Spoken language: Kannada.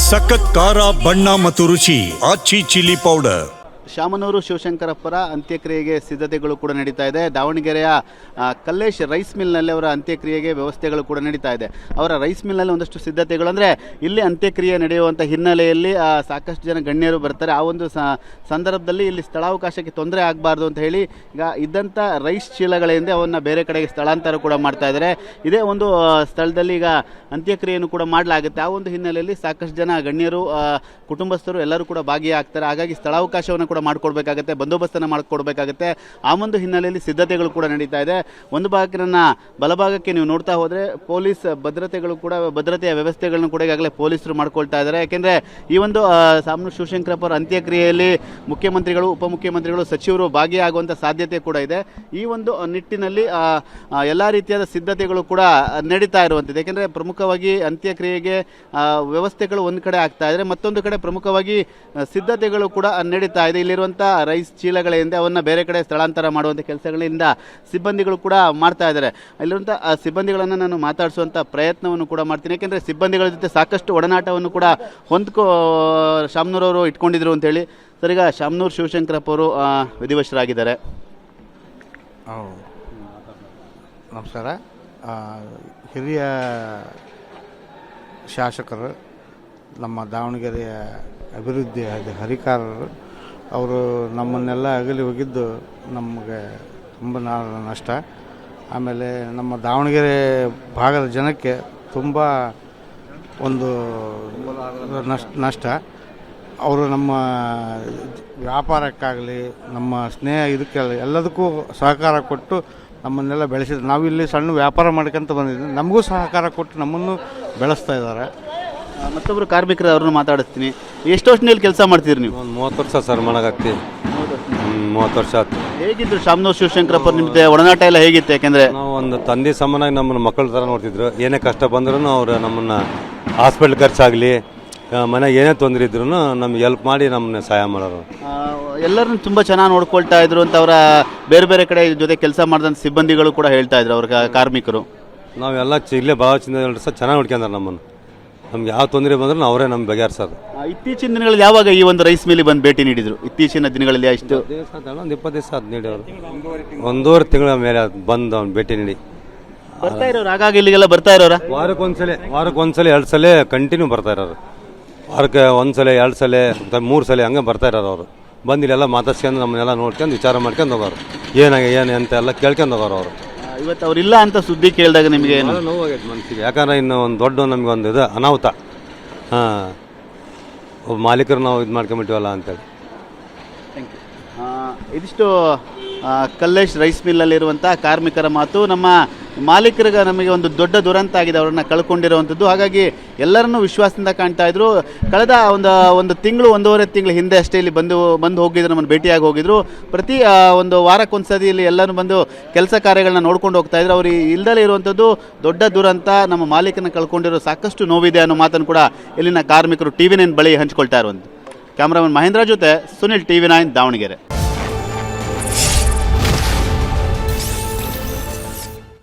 ಸಖತ್ ಖಾರ ಬಣ್ಣ ಮತ್ತು ರುಚಿ ಆಚಿ ಚಿಲ್ಲಿ ಪೌಡರ್. ಶಾಮನೂರು ಶಿವಶಂಕರಪ್ಪರ ಅಂತ್ಯಕ್ರಿಯೆಗೆ ಸಿದ್ಧತೆಗಳು ಕೂಡ ನಡೀತಾ ಇದೆ. ದಾವಣಗೆರೆಯ ಕಲ್ಲೇಶ್ ರೈಸ್ ಮಿಲ್ನಲ್ಲಿ ಅವರ ಅಂತ್ಯಕ್ರಿಯೆಗೆ ವ್ಯವಸ್ಥೆಗಳು ಕೂಡ ನಡೀತಾ ಇದೆ. ಅವರ ರೈಸ್ ಮಿಲ್ನಲ್ಲಿ ಒಂದಷ್ಟು ಸಿದ್ಧತೆಗಳು ಅಂದರೆ ಇಲ್ಲಿ ಅಂತ್ಯಕ್ರಿಯೆ ನಡೆಯುವಂಥ ಹಿನ್ನೆಲೆಯಲ್ಲಿ ಸಾಕಷ್ಟು ಜನ ಗಣ್ಯರು ಬರ್ತಾರೆ. ಆ ಒಂದು ಸಂದರ್ಭದಲ್ಲಿ ಇಲ್ಲಿ ಸ್ಥಳಾವಕಾಶಕ್ಕೆ ತೊಂದರೆ ಆಗಬಾರ್ದು ಅಂತ ಹೇಳಿ ಈಗ ಇದ್ದಂಥ ರೈಸ್ ಚೀಲಗಳಿಂದ ಅವನ್ನು ಬೇರೆ ಕಡೆಗೆ ಸ್ಥಳಾಂತರ ಕೂಡ ಮಾಡ್ತಾ ಇದ್ದಾರೆ. ಇದೇ ಒಂದು ಸ್ಥಳದಲ್ಲಿ ಈಗ ಅಂತ್ಯಕ್ರಿಯೆಯನ್ನು ಕೂಡ ಮಾಡಲಾಗುತ್ತೆ. ಆ ಒಂದು ಹಿನ್ನೆಲೆಯಲ್ಲಿ ಸಾಕಷ್ಟು ಜನ ಗಣ್ಯರು ಕುಟುಂಬಸ್ಥರು ಎಲ್ಲರೂ ಕೂಡ ಭಾಗಿಯಾಗ್ತಾರೆ. ಹಾಗಾಗಿ ಸ್ಥಳಾವಕಾಶವನ್ನು ಕೂಡ ಮಾಡಿಕೊಡ್ಬೇಕಾಗತ್ತೆ, ಬಂದೋಬಸ್ತನ್ನು ಮಾಡಿಕೊಡ್ಬೇಕಾಗತ್ತೆ. ಆ ಒಂದು ಹಿನ್ನೆಲೆಯಲ್ಲಿ ಸಿದ್ಧತೆಗಳು ಕೂಡ ನಡೀತಾ ಇದೆ. ಒಂದು ಭಾಗಕ್ಕೆ ಬಲಭಾಗಕ್ಕೆ ನೀವು ನೋಡ್ತಾ ಹೋದರೆ ಪೊಲೀಸ್ ಭದ್ರತೆಯ ವ್ಯವಸ್ಥೆಗಳನ್ನು ಕೂಡ ಈಗಾಗಲೇ ಪೊಲೀಸರು ಮಾಡ್ಕೊಳ್ತಾ ಇದ್ದಾರೆ. ಯಾಕೆಂದರೆ ಈ ಒಂದು ಶಾಮನೂರು ಶಿವಶಂಕರಪ್ಪ ಅವರ ಅಂತ್ಯಕ್ರಿಯೆಯಲ್ಲಿ ಮುಖ್ಯಮಂತ್ರಿಗಳು, ಉಪಮುಖ್ಯಮಂತ್ರಿಗಳು, ಸಚಿವರು ಭಾಗಿಯಾಗುವಂಥ ಸಾಧ್ಯತೆ ಕೂಡ ಇದೆ. ಈ ಒಂದು ನಿಟ್ಟಿನಲ್ಲಿ ಎಲ್ಲ ರೀತಿಯಾದ ಸಿದ್ಧತೆಗಳು ಕೂಡ ನಡೀತಾ ಇರುವಂಥದ್ದು. ಯಾಕೆಂದರೆ ಪ್ರಮುಖವಾಗಿ ಅಂತ್ಯಕ್ರಿಯೆಗೆ ವ್ಯವಸ್ಥೆಗಳು ಒಂದು ಕಡೆ ಆಗ್ತಾ ಇದ್ದಾರೆ, ಮತ್ತೊಂದು ಕಡೆ ಪ್ರಮುಖವಾಗಿ ಸಿದ್ಧತೆಗಳು ಕೂಡ ನಡೀತಾ ಇದೆ. ಇಲ್ಲಿರುವಂಥ ರೈಸ್ ಚೀಲಗಳಿಂದ ಅವನ್ನು ಬೇರೆ ಕಡೆ ಸ್ಥಳಾಂತರ ಮಾಡುವಂಥ ಕೆಲಸಗಳಿಂದ ಸಿಬ್ಬಂದಿಗಳು ಕೂಡ ಮಾಡ್ತಾ ಇದ್ದಾರೆ. ಇಲ್ಲಿರುವಂಥ ಸಿಬ್ಬಂದಿಗಳನ್ನು ನಾನು ಮಾತಾಡಿಸುವಂಥ ಪ್ರಯತ್ನವನ್ನು ಕೂಡ ಮಾಡ್ತೀನಿ. ಯಾಕೆಂದರೆ ಸಿಬ್ಬಂದಿಗಳ ಜೊತೆ ಸಾಕಷ್ಟು ಒಡನಾಟವನ್ನು ಕೂಡ ಶಾಮನೂರವರು ಇಟ್ಕೊಂಡಿದ್ರು ಅಂತೇಳಿ. ಸರ್, ಈಗ ಶಾಮನೂರು ಶಿವಶಂಕರಪ್ಪ ಅವರು ವಿಧಿವಶರಾಗಿದ್ದಾರೆ. ನಮಸ್ಕಾರ. ಹಿರಿಯ ಶಾಸಕರು, ನಮ್ಮ ದಾವಣಗೆರೆಯ ಅಭಿವೃದ್ಧಿ ಹರಿಕಾರರು, ಅವರು ನಮ್ಮನ್ನೆಲ್ಲ ಅಗಲಿ ಹೋಗಿದ್ದು ನಮಗೆ ತುಂಬ ನಷ್ಟ. ಆಮೇಲೆ ನಮ್ಮ ದಾವಣಗೆರೆ ಭಾಗದ ಜನಕ್ಕೆ ತುಂಬ ಒಂದು ನಷ್ಟ. ಅವರು ನಮ್ಮ ವ್ಯಾಪಾರಕ್ಕಾಗಲಿ, ನಮ್ಮ ಸ್ನೇಹ ಇದಕ್ಕಾಗಲಿ ಎಲ್ಲದಕ್ಕೂ ಸಹಕಾರ ಕೊಟ್ಟು ನಮ್ಮನ್ನೆಲ್ಲ ಬೆಳೆಸಿದ್ರು. ನಾವಿಲ್ಲಿ ಸಣ್ಣ ವ್ಯಾಪಾರ ಮಾಡ್ಕೊಂತ ಬಂದಿದ್ದೀವಿ, ನಮಗೂ ಸಹಕಾರ ಕೊಟ್ಟು ನಮ್ಮನ್ನು ಬೆಳೆಸ್ತಾ ಇದ್ದಾರೆ. ಮತ್ತೊಬ್ಬರು ಕಾರ್ಮಿಕರು ಅವ್ರನ್ನ ಮಾತಾಡಿಸ್ತೀನಿ. ಎಷ್ಟು ವರ್ಷದಲ್ಲಿ ಕೆಲಸ ಮಾಡ್ತಿದ್ರಿ ನೀವು? ಒಂದು 30 ವರ್ಷ ಸರ್ ಮಾಡಕತ್ತಿ. 30 ವರ್ಷ ಆಯ್ತು. ಹೇಗಿದ್ರು ಶಾಮನೂರು ಶಿವಶಂಕರಪ್ಪ ನಿಮ್ಮದೇ ಒಡನಾಟ ಎಲ್ಲ ಹೇಗಿತ್ತು? ಯಾಕೆಂದರೆ ನಾವು ಒಂದು ತಂದೆ ಸಮಾನಾಗಿ ನಮ್ಮನ್ನು ಮಕ್ಕಳ ಥರ ನೋಡ್ತಿದ್ರು. ಏನೇ ಕಷ್ಟ ಬಂದ್ರೂ ಅವರು ನಮ್ಮನ್ನು ಹಾಸ್ಪಿಟ್ಲ್ ಖರ್ಚಾಗಲಿ, ಮನೆಗೆ ಏನೇ ತೊಂದರೆ ಇದ್ರೂ ನಮ್ಗೆ ಹೆಲ್ಪ್ ಮಾಡಿ ನಮ್ಮನ್ನ ಸಹಾಯ ಮಾಡೋರು. ಎಲ್ಲರನ್ನು ತುಂಬ ಚೆನ್ನಾಗಿ ನೋಡ್ಕೊಳ್ತಾ ಇದ್ರು ಅಂತ ಅವರ ಬೇರೆ ಬೇರೆ ಕಡೆ ಜೊತೆ ಕೆಲಸ ಮಾಡಿದಂಥ ಸಿಬ್ಬಂದಿಗಳು ಕೂಡ ಹೇಳ್ತಾ ಇದ್ರು, ಅವ್ರ ಕಾರ್ಮಿಕರು. ನಾವೆಲ್ಲ ಇಲ್ಲೇ ಭಾಳ ಚೆನ್ನಾಗಿ ನೋಡ್ಕೊಂಡ್ರೆ ನಮ್ಮನ್ನು. ನಮ್ಗೆ ಯಾವ ತೊಂದರೆ ಬಂದರೂ ಅವರೇ ನಮ್ಮ ಬಗೆಹರಿಸೋದು. ಇತ್ತೀಚಿನ ದಿನಗಳಲ್ಲಿ ಯಾವಾಗ ಈ ಒಂದು ರೈಸ್ ಮಿಲ್ ಬಂದು ಭೇಟಿ ನೀಡಿದ್ರು? ಇತ್ತೀಚಿನ ದಿನಗಳಲ್ಲಿ ಎಷ್ಟು? ಒಂದು 20 ದಿವಸ ಅದು ನೀಡೋರು. 1.5 ತಿಂಗಳ ಮೇಲೆ ಬಂದು ಅವ್ನು ಭೇಟಿ ನೀಡಿ ಬರ್ತಾ ಇರೋರು. ಆಗಾಗ ಇಲ್ಲಿಗೆಲ್ಲ ಬರ್ತಾ ಇರೋರ? ವಾರಕ್ಕೊಂದ್ಸಲ 2 ಸಲ ಕಂಟಿನ್ಯೂ ಬರ್ತಾ ಇರೋರು. ವಾರಕ್ಕೆ 1 ಸಲ 2 ಸಲ 3 ಸಲ ಹಂಗೆ ಬರ್ತಾ ಇರೋರು. ಅವರು ಬಂದು ಇಲ್ಲೆಲ್ಲ ಮಾತಾಡ್ಸ್ಕೊಂಡು ನಮ್ಮನ್ನೆಲ್ಲ ನೋಡ್ಕೊಂಡು ವಿಚಾರ ಮಾಡ್ಕೊಂಡು ಹೋಗೋರು. ಏನು ಅಂತ ಎಲ್ಲ ಕೇಳ್ಕೊಂಡು ಹೋಗೋರು ಅವರು. ಇವತ್ತು ಅವ್ರಿಲ್ಲ ಅಂತ ಸುದ್ದಿ ಕೇಳಿದಾಗ ನಿಮಗೆ ಏನು ನೋವಾಗೈತೆ ಮನಸ್ಸಿಗೆ? ಯಾಕಂದ್ರೆ ಇನ್ನು ಒಂದು ದೊಡ್ಡ ನಮಗೆ ಒಂದು ಇದು ಅನಾಹುತ. ಒಬ್ಬ ಮಾಲೀಕರು ನಾವು ಇದು ಮಾಡ್ಕೊಂಬಿಟ್ಟಿವಲ್ಲ ಅಂತೇಳಿ. ಇದಿಷ್ಟು ಕಲ್ಲೇಶ್ ರೈಸ್ ಮಿಲ್ಲಲ್ಲಿರುವಂಥ ಕಾರ್ಮಿಕರ ಮಾತು. ನಮ್ಮ ಮಾಲೀಕರಿಗೆ ನಮಗೆ ಒಂದು ದೊಡ್ಡ ದುರಂತ ಆಗಿದೆ, ಅವರನ್ನು ಕಳ್ಕೊಂಡಿರುವಂಥದ್ದು. ಹಾಗಾಗಿ ಎಲ್ಲರನ್ನೂ ವಿಶ್ವಾಸದಿಂದ ಕಾಣ್ತಾ ಇದ್ರು. ಕಳೆದ ಒಂದು ತಿಂಗಳು, 1.5 ತಿಂಗಳ ಹಿಂದೆ ಅಷ್ಟೇ ಇಲ್ಲಿ ಬಂದು ಹೋಗಿದ್ರು, ನಮ್ಮನ್ನು ಭೇಟಿಯಾಗಿ ಹೋಗಿದ್ರು. ಪ್ರತಿ ಒಂದು ವಾರಕ್ಕೊಂದ್ಸತಿ ಇಲ್ಲಿ ಎಲ್ಲರೂ ಬಂದು ಕೆಲಸ ಕಾರ್ಯಗಳನ್ನ ನೋಡ್ಕೊಂಡು ಹೋಗ್ತಾ ಇದ್ರು. ಅವ್ರು ಇಲ್ದಲೇ ಇರುವಂಥದ್ದು ದೊಡ್ಡ ದುರಂತ. ನಮ್ಮ ಮಾಲೀಕನ ಕಳ್ಕೊಂಡಿರೋ ಸಾಕಷ್ಟು ನೋವಿದೆ ಅನ್ನೋ ಮಾತನ್ನು ಕೂಡ ಇಲ್ಲಿನ ಕಾರ್ಮಿಕರು TV9 ಬಳಿ ಹಂಚ್ಕೊಳ್ತಾ ಇರುವಂಥದ್ದು. ಕ್ಯಾಮ್ರಾಮನ್ ಮಹೇಂದ್ರ ಜೊತೆ ಸುನಿಲ್, TV9 ದಾವಣಗೆರೆ.